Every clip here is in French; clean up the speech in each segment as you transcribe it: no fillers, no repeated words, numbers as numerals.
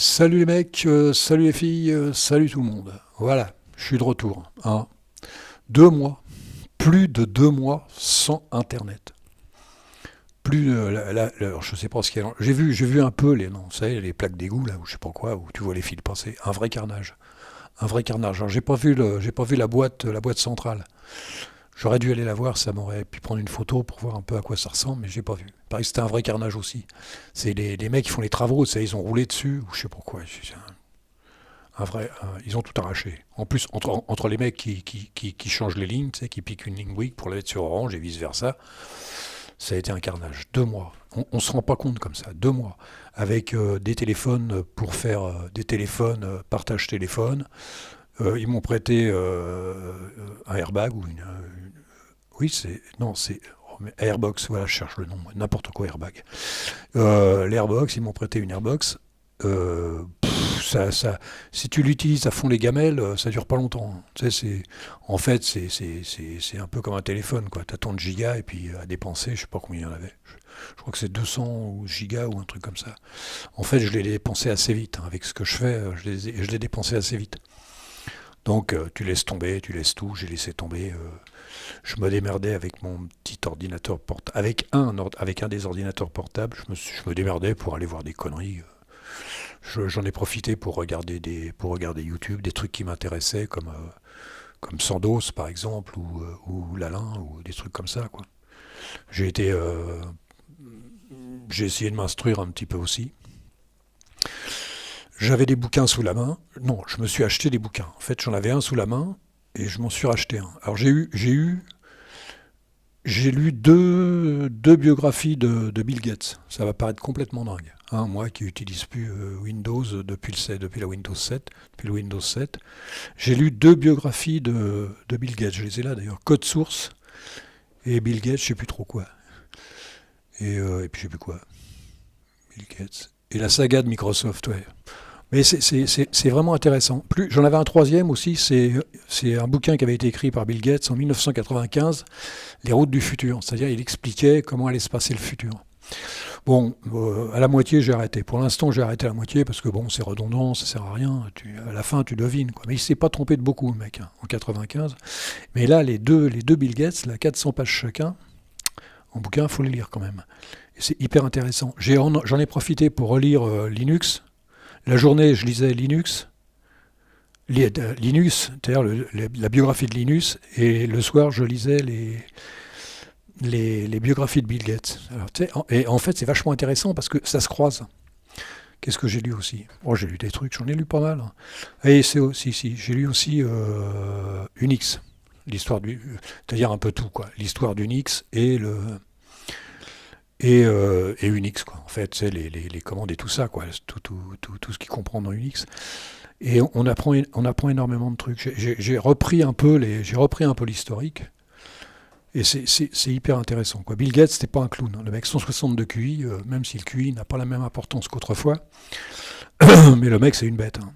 Salut les mecs, salut les filles, salut tout le monde. Voilà, je suis de retour. Hein. 2 mois, plus de 2 mois sans Internet. Plus de, je sais pas ce qu'il y a. J'ai vu un peu les, non, vous savez, les plaques d'égout là, ou je sais pas quoi, où tu vois les fils passer. Un vrai carnage, un vrai carnage. Alors, j'ai pas vu la boîte centrale. J'aurais dû aller la voir, ça m'aurait pu prendre une photo pour voir un peu à quoi ça ressemble, mais j'ai pas vu. Pareil, c'était un vrai carnage aussi. C'est les mecs qui font les travaux, ça, ils ont roulé dessus, ou je sais pas quoi. Ils ont tout arraché. En plus, entre les mecs qui changent les lignes, tu sais, qui piquent une ligne Bouygues pour la mettre sur Orange et vice-versa, ça a été un carnage. 2 mois. On se rend pas compte comme ça. 2 mois. Avec des téléphones pour faire des téléphones, partage téléphone. Ils m'ont prêté un airbag ou oui, c'est. Non, c'est. Oh, mais Airbox, voilà, je cherche le nom. N'importe quoi, airbag. L'Airbox, ils m'ont prêté une Airbox. Si tu l'utilises à fond les gamelles, ça dure pas longtemps. Tu sais, en fait, c'est un peu comme un téléphone, quoi. T'as tant de gigas et puis à dépenser, je sais pas combien il y en avait. Je crois que c'est 200 gigas ou un truc comme ça. En fait, je l'ai dépensé assez vite. Hein. Avec ce que je fais, je l'ai dépensé assez vite. Donc, tu laisses tomber, tu laisses tout. J'ai laissé tomber. Je me démerdais avec mon petit ordinateur portable. Avec un des ordinateurs portables, je me démerdais pour aller voir des conneries. J'en ai profité pour regarder YouTube, des trucs qui m'intéressaient, comme Sandos par exemple, ou Lalin, ou des trucs comme ça, quoi. J'ai été, j'ai essayé de m'instruire un petit peu aussi. J'avais des bouquins sous la main. Non, je me suis acheté des bouquins. En fait, j'en avais un sous la main et je m'en suis racheté un. Alors j'ai lu deux biographies de Bill Gates. Ça va paraître complètement dingue. Hein, moi qui n'utilise plus Windows depuis la Windows 7, depuis le Windows 7. J'ai lu deux biographies de Bill Gates. Je les ai là d'ailleurs. Code Source et Bill Gates, je sais plus trop quoi. Et puis je sais plus quoi. Bill Gates. Et la saga de Microsoft, ouais. Mais c'est vraiment intéressant. J'en avais un troisième aussi, c'est un bouquin qui avait été écrit par Bill Gates en 1995, Les routes du futur. C'est-à-dire il expliquait comment allait se passer le futur. Bon, à la moitié j'ai arrêté. Pour l'instant j'ai arrêté à la moitié parce que bon, c'est redondant, ça sert à rien. À la fin tu devines, quoi. Mais il s'est pas trompé de beaucoup le mec, hein, en 95. Mais là les deux Bill Gates, là, 400 pages chacun, en bouquin, il faut les lire quand même. Et c'est hyper intéressant. J'en ai profité pour relire Linux. La journée, je lisais Linux, c'est-à-dire la biographie de Linus, et le soir, je lisais les biographies de Bill Gates. Alors, et en fait, c'est vachement intéressant parce que ça se croise. Qu'est-ce que j'ai lu aussi? Oh, j'ai lu des trucs, j'en ai lu pas mal. Hein. Et c'est aussi, si, j'ai lu aussi Unix, c'est-à-dire un peu tout, quoi. L'histoire d'Unix et Unix, quoi. En fait, c'est les commandes et tout ça, quoi. Tout ce qui comprend dans Unix. Et on apprend énormément de trucs. J'ai repris un peu l'historique. Et c'est hyper intéressant, quoi. Bill Gates, c'était pas un clown. Hein. Le mec 162 QI, même si le QI n'a pas la même importance qu'autrefois, mais le mec, c'est une bête. Hein.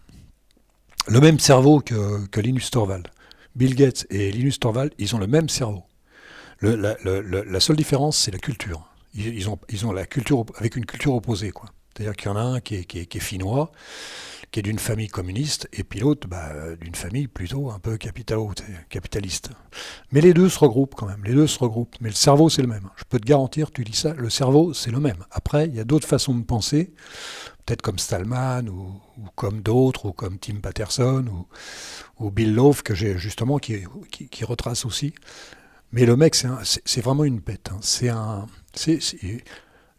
Le même cerveau que Linus Torvald. Bill Gates et Linus Torvald, ils ont le même cerveau. La seule différence, c'est la culture. Ils ont la culture avec une culture opposée, quoi. C'est-à-dire qu'il y en a un qui est finnois, qui est d'une famille communiste, et puis l'autre d'une famille plutôt un peu capitaliste. Mais les deux se regroupent quand même, Mais le cerveau, c'est le même. Je peux te garantir, tu dis ça, le cerveau, c'est le même. Après, il y a d'autres façons de penser, peut-être comme Stallman, ou comme d'autres, ou comme Tim Patterson, ou Bill Loaf, que j'ai justement, qui retrace aussi. Mais le mec, c'est vraiment une bête. Hein.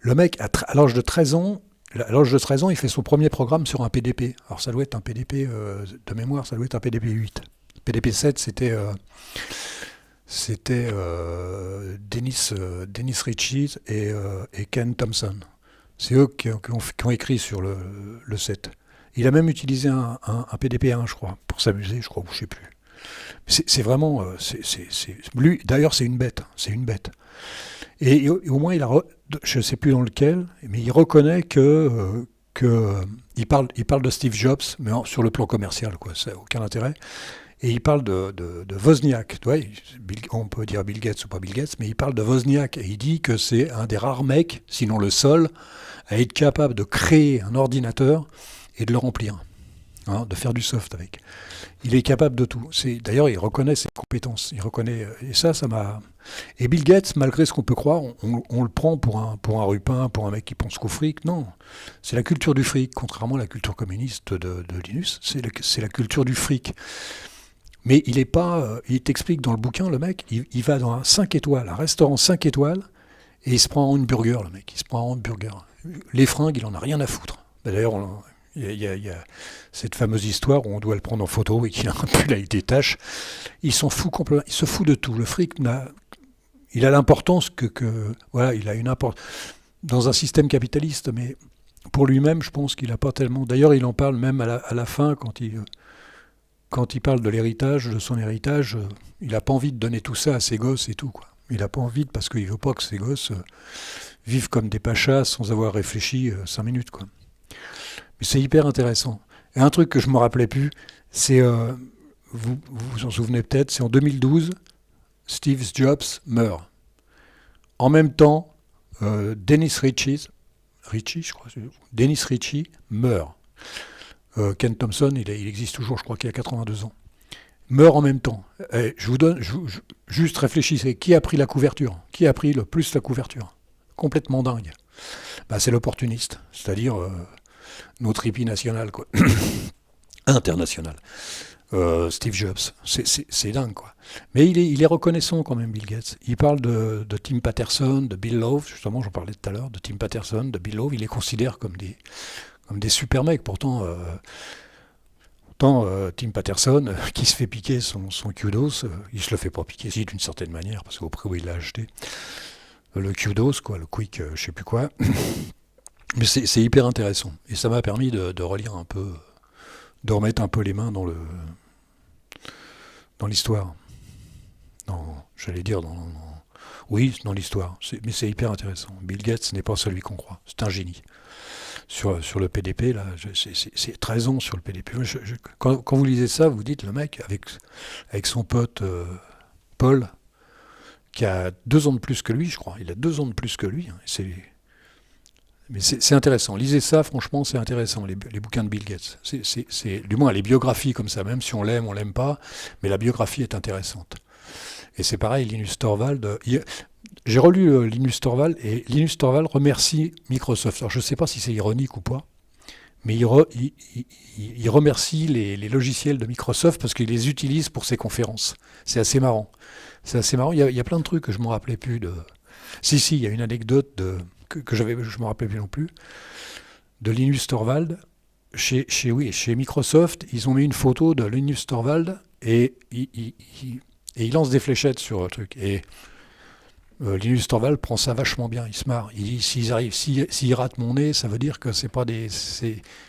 Le mec, à l'âge de 13 ans, il fait son premier programme sur un PDP. Alors ça doit être un PDP, de mémoire, ça doit être un PDP 8. PDP 7, c'était Dennis Ritchie et Ken Thompson. C'est eux qui ont écrit sur le 7. Il a même utilisé un PDP 1, je crois, pour s'amuser, je crois, ou je sais plus. C'est vraiment, lui. D'ailleurs, c'est une bête. C'est une bête. Et au moins, je ne sais plus dans lequel, mais il reconnaît il parle de Steve Jobs, mais sur le plan commercial, quoi. Ça n'a aucun intérêt. Et il parle de Wozniak. Ouais, on peut dire Bill Gates ou pas Bill Gates, mais il parle de Wozniak. Et il dit que c'est un des rares mecs, sinon le seul, à être capable de créer un ordinateur et de le remplir, hein, de faire du soft avec. Il est capable de tout. D'ailleurs, il reconnaît ses compétences. Il reconnaît, et ça m'a. Et Bill Gates, malgré ce qu'on peut croire, on le prend pour un rupin, pour un mec qui pense qu'au fric. Non, c'est la culture du fric, contrairement à la culture communiste de Linus. C'est la culture du fric. Mais il est pas. Il t'explique dans le bouquin, le mec, il va dans un 5 étoiles, un restaurant 5 étoiles, et il se prend un hamburger, le mec. Il se prend un hamburger. Les fringues, il en a rien à foutre. D'ailleurs, il y a cette fameuse histoire où on doit le prendre en photo et qu'il a un pull avec des taches. Il s'en fout complètement. Il se fout de tout. Le fric, il a l'importance voilà, il a une importance dans un système capitaliste, mais pour lui-même, je pense qu'il n'a pas tellement. D'ailleurs, il en parle même à la fin quand il parle de l'héritage, de son héritage. Il n'a pas envie de donner tout ça à ses gosses et tout, quoi. Il n'a pas envie parce qu'il veut pas que ses gosses vivent comme des pachas sans avoir réfléchi 5 minutes, quoi. Mais c'est hyper intéressant. Et un truc que je me rappelais plus, c'est, vous vous en souvenez peut-être, c'est en 2012, Steve Jobs meurt. En même temps, Dennis Ritchie, je crois, Dennis Ritchie meurt. Ken Thompson, il existe toujours, je crois qu'il a 82 ans. Meurt en même temps. Et juste réfléchissez, qui a pris la couverture? Qui a pris le plus la couverture? Complètement dingue. Bah, c'est l'opportuniste, c'est-à-dire notre hippie national, quoi. International. Steve Jobs, c'est dingue, quoi. Mais il est reconnaissant quand même, Bill Gates. Il parle de Tim Patterson, de Bill Love, justement, j'en parlais tout à l'heure, de Tim Patterson, de Bill Love. Il les considère comme des super mecs. Pourtant, Tim Patterson, qui se fait piquer son kudos, il se le fait pas piquer, si, d'une certaine manière, parce qu'au prix où il l'a acheté, le kudos, quoi, le quick, je sais plus quoi. Mais c'est hyper intéressant. Et ça m'a permis de relire un peu, de remettre un peu les mains dans l'histoire. J'allais dire oui, dans l'histoire. Mais c'est hyper intéressant. Bill Gates n'est pas celui qu'on croit. C'est un génie. Sur le PDP, là, c'est 13 ans sur le PDP. Quand vous lisez ça, vous dites, le mec, avec son pote Paul, qui a 2 ans de plus que lui, je crois. Il a 2 ans de plus que lui. Hein, mais c'est intéressant. Lisez ça, franchement, c'est intéressant, les bouquins de Bill Gates. Du moins, les biographies comme ça, même si on l'aime pas, mais la biographie est intéressante. Et c'est pareil, Linus Torvald. J'ai relu Linus Torvald, et Linus Torvald remercie Microsoft. Alors, je ne sais pas si c'est ironique ou pas, mais il remercie les logiciels de Microsoft parce qu'il les utilise pour ses conférences. C'est assez marrant. Il y a plein de trucs que je ne me rappelais plus de. Si, il y a une anecdote que je me rappelais plus non plus, de Linus Torvald. Chez Microsoft, ils ont mis une photo de Linus Torvald et il lance des fléchettes sur le truc. Et Linus Torvald prend ça vachement bien, il se marre. Il dit, s'ils ratent mon nez, ça veut dire que c'est pas des...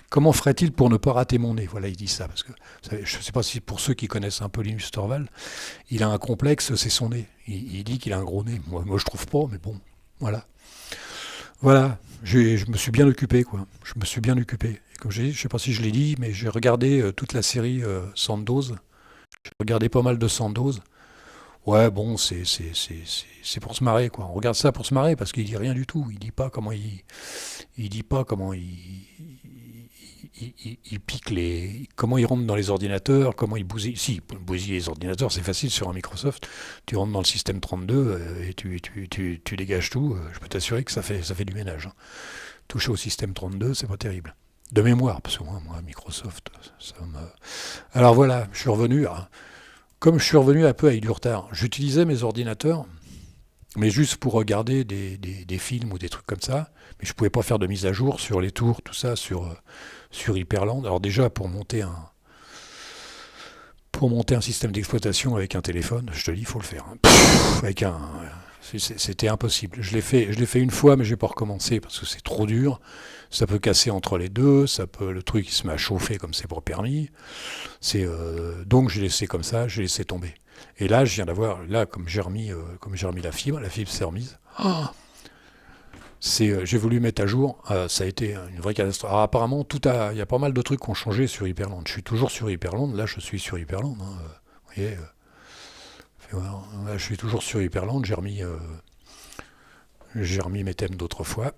Comment ferait-il pour ne pas rater mon nez? Voilà, il dit ça. Parce que, je ne sais pas si pour ceux qui connaissent un peu Linus Torvald, il a un complexe, c'est son nez. Il dit qu'il a un gros nez. Moi je trouve pas, mais bon, voilà. Voilà, je me suis bien occupé, quoi. Je me suis bien occupé. Et comme j'ai dit, je ne sais pas si je l'ai dit, mais j'ai regardé toute la série Sandoz. J'ai regardé pas mal de Sandoz. Ouais, bon, c'est pour se marrer, quoi. On regarde ça pour se marrer parce qu'il dit rien du tout. Il dit pas comment il pique comment il rentre dans les ordinateurs, comment il bousille. Si, bousiller les ordinateurs, c'est facile sur un Microsoft. Tu rentres dans le système 32 et tu dégages tout. Je peux t'assurer que ça fait du ménage. Hein. Toucher au système 32, c'est pas terrible. De mémoire, parce que moi Microsoft, ça me... Alors voilà, je suis revenu. Comme je suis revenu un peu avec du retard, j'utilisais mes ordinateurs, mais juste pour regarder des films ou des trucs comme ça. Mais je pouvais pas faire de mise à jour sur les tours, tout ça, sur Hyperland. Alors déjà, pour monter un système d'exploitation avec un téléphone, je te dis, il faut le faire. Hein. C'était impossible. Je l'ai fait une fois, mais je n'ai pas recommencé parce que c'est trop dur. Ça peut casser entre les deux, le truc il se met à chauffer comme c'est pas permis. Donc j'ai laissé comme ça, j'ai laissé tomber. Et là, je viens d'avoir, comme j'ai remis la fibre s'est remise. Ah, j'ai voulu mettre à jour, ça a été une vraie catastrophe. Alors, apparemment, il y a pas mal de trucs qui ont changé sur Hyperland. Je suis toujours sur Hyperland, là je suis sur Hyperland. Hein, vous voyez, là, je suis toujours sur Hyperland, j'ai remis mes thèmes d'autrefois.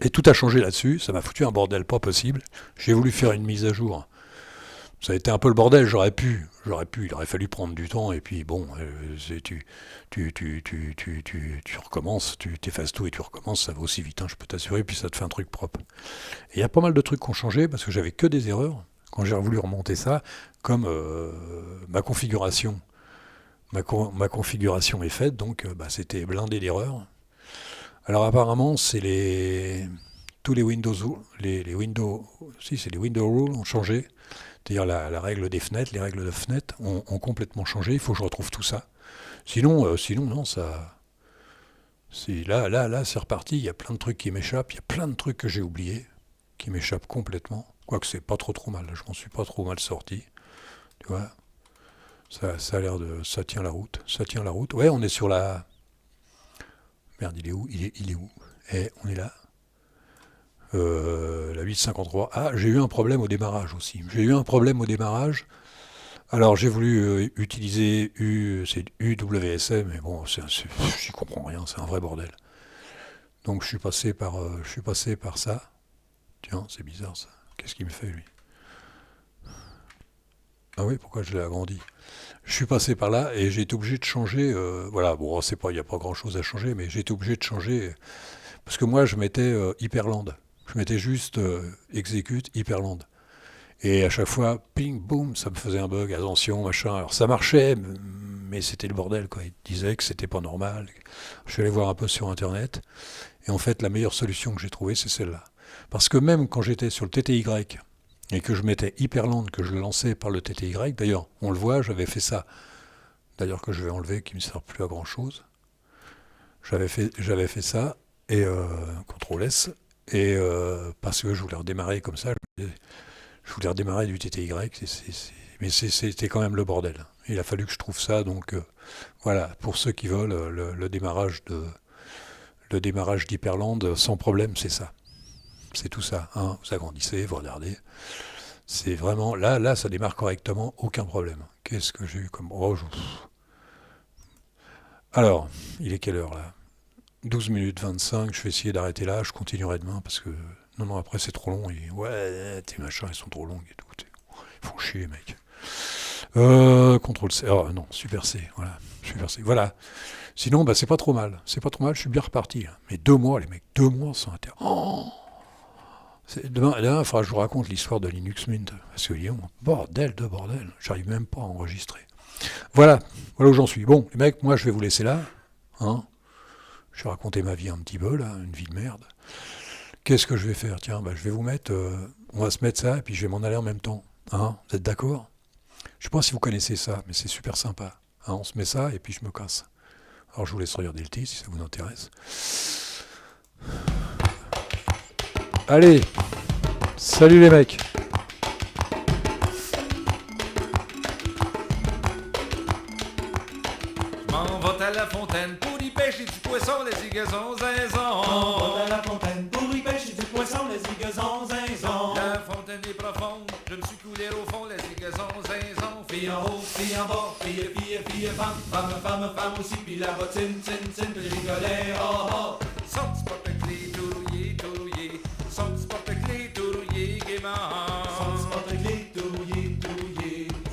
Et tout a changé là-dessus, ça m'a foutu un bordel pas possible. J'ai voulu faire une mise à jour. Ça a été un peu le bordel, j'aurais pu, il aurait fallu prendre du temps, et puis bon, tu recommences, tu t'effaces tout et tu recommences, ça va aussi vite, hein, je peux t'assurer, puis ça te fait un truc propre. Et il y a pas mal de trucs qui ont changé, parce que j'avais que des erreurs, quand j'ai voulu remonter ça, comme ma configuration. Ma configuration est faite, donc c'était blindé d'erreurs. Alors apparemment, tous les Windows, les Windows, si c'est les Windows Rules ont changé. C'est-à-dire la règle des fenêtres, les règles de fenêtres ont complètement changé. Il faut que je retrouve tout ça. Sinon non, ça. Là, c'est reparti. Il y a plein de trucs qui m'échappent. Il y a plein de trucs que j'ai oubliés qui m'échappent complètement. Quoique c'est pas trop mal. Je m'en suis pas trop mal sorti. Tu vois, ça a l'air ça tient la route. Ça tient la route. Ouais, on est sur la. Merde, il est où? Il est où? On est là. La 853. Ah, j'ai eu un problème au démarrage aussi. J'ai eu un problème au démarrage. Alors j'ai voulu utiliser c'est UWSM, mais bon, j'y comprends rien, c'est un vrai bordel. Donc je suis passé par ça. Tiens, c'est bizarre ça. Qu'est-ce qu'il me fait lui? Ah oui, pourquoi je l'ai agrandi? Je suis passé par là et j'ai été obligé de changer. Voilà, bon, il n'y a pas grand-chose à changer, mais j'ai été obligé de changer parce que moi je mettais Hyperland. Je mettais juste exécute Hyperland. Et à chaque fois, ping, boum, ça me faisait un bug, attention, machin. Alors ça marchait, mais c'était le bordel, quoi. Ils disaient que c'était pas normal. Je suis allé voir un peu sur Internet. Et en fait, la meilleure solution que j'ai trouvée, c'est celle-là. Parce que même quand j'étais sur le TTY et que je mettais Hyperland, que je le lançais par le TTY, d'ailleurs, on le voit, j'avais fait ça. D'ailleurs, que je vais enlever, qui ne me sert plus à grand-chose. J'avais fait ça, et CTRL S, et parce que je voulais redémarrer comme ça. Je voulais redémarrer du TTY, mais c'était quand même le bordel. Il a fallu que je trouve ça, donc voilà, pour ceux qui veulent, le démarrage d'Hyperland sans problème, c'est ça. C'est tout ça, hein. Vous agrandissez, vous regardez. C'est vraiment, là, ça démarre correctement, aucun problème. Qu'est-ce que j'ai eu comme... Alors, il est quelle heure là? 12 minutes 25, je vais essayer d'arrêter là, je continuerai demain, parce que... Non, après c'est trop long, et ouais, tes machins, ils sont trop longs et tout. Ils font chier, mec. CTRL C, oh non, Super C, voilà, Super C, voilà. Sinon, c'est pas trop mal, je suis bien reparti. Hein. Mais 2 mois, les mecs, 2 mois sans inter... Oh, demain, il faudra que je vous raconte l'histoire de Linux Mint, parce que, bordel de bordel, j'arrive même pas à enregistrer. Voilà où j'en suis. Bon, les mecs, moi je vais vous laisser là, hein. Je vais raconter ma vie un petit peu, là, une vie de merde. Qu'est-ce que je vais faire? Tiens, je vais vous mettre... on va se mettre ça, et puis je vais m'en aller en même temps. Hein, vous êtes d'accord? Je ne sais pas si vous connaissez ça, mais c'est super sympa. Hein, on se met ça, et puis je me casse. Alors je vous laisse regarder le titre, si ça vous intéresse. Allez, salut les mecs. À la fontaine pour y pêcher du poisson, les zigazons zinzons. On va à la fontaine pour y pêcher du poisson, les zigazons zinzons. La fontaine est profonde, je me suis coulé au fond, les zigazons zinzons. Fille en haut, fille en bas, fille, femme aussi, puis la bottine, tin, puis rigolet, oh oh. Son petit porte-clés tourouillé, son petit porte-clés tourouillé gaiement. Son petit porte-clés tourouillé,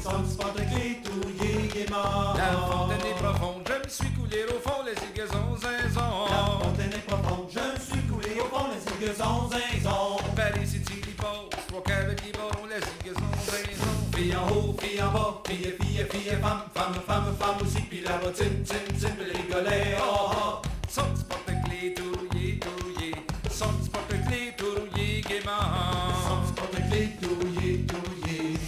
son petit porte-clés tourouillé gaiement. La fontaine est profonde, je me suis coulé au fond, les zigazons zinzons. La fontaine est profonde, je me suis coulé au fond, les zigazons zinzons. Paris City, les pauvres, trois cavaliers barons, les zigazons zinzons. Fille en haut, fille en bas, fille, femme aussi, puis la bottine, tin, puis rigolet, oh oh. Son petit porte-clés tourouillé, son petit porte-clés tourouillé gaiement. Son petit porte-clés tourouillé,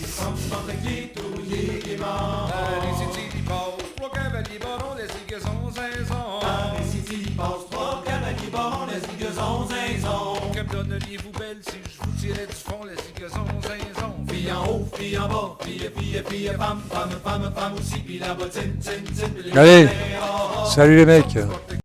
son petit porte-clés tourouillé gaiement. Paris City, les pauvres, trois cavaliers barons, les zigazons zinzons. Paris City passe trois cavaliers barons, les zigazons zinzons. Que me donneriez-vous belle si je vous tirais du fond, les zigazons zinzons. Fille en haut, fille en bas, fille, femme aussi, puis la bottine, tin, puis les Allez, rigolet, oh, oh. salut les mecs.